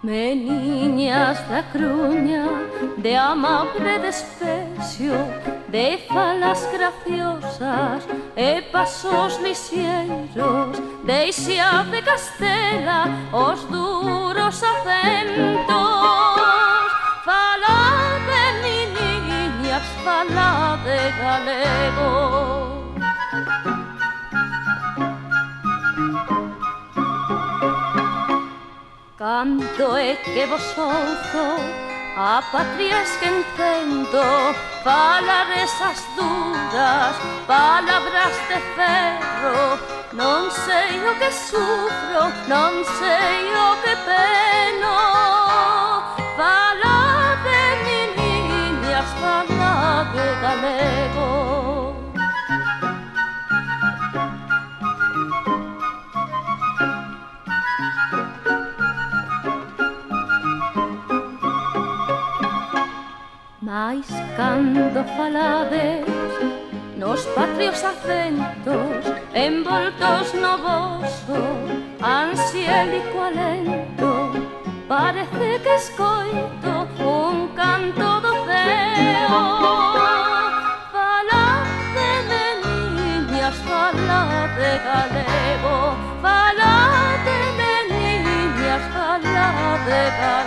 Niñas da Cruña, de amable despecio, de falas graciosas e pasos lixeiros, deixa de Castela os duros acentos. Falade, niñas, falade galego. Canto é que vos ouzo, a patria esquentendo, falar esas duras palabras de ferro. Non sei o que sufro, non sei o que peno. Falade, niñas, falade galego. Mais cando falades nos patrios acentos, envoltos no voso ansiélico alento, parece que escoito un canto do ceo. Falade, niñas, falade galego. Falade, niñas, falade galego.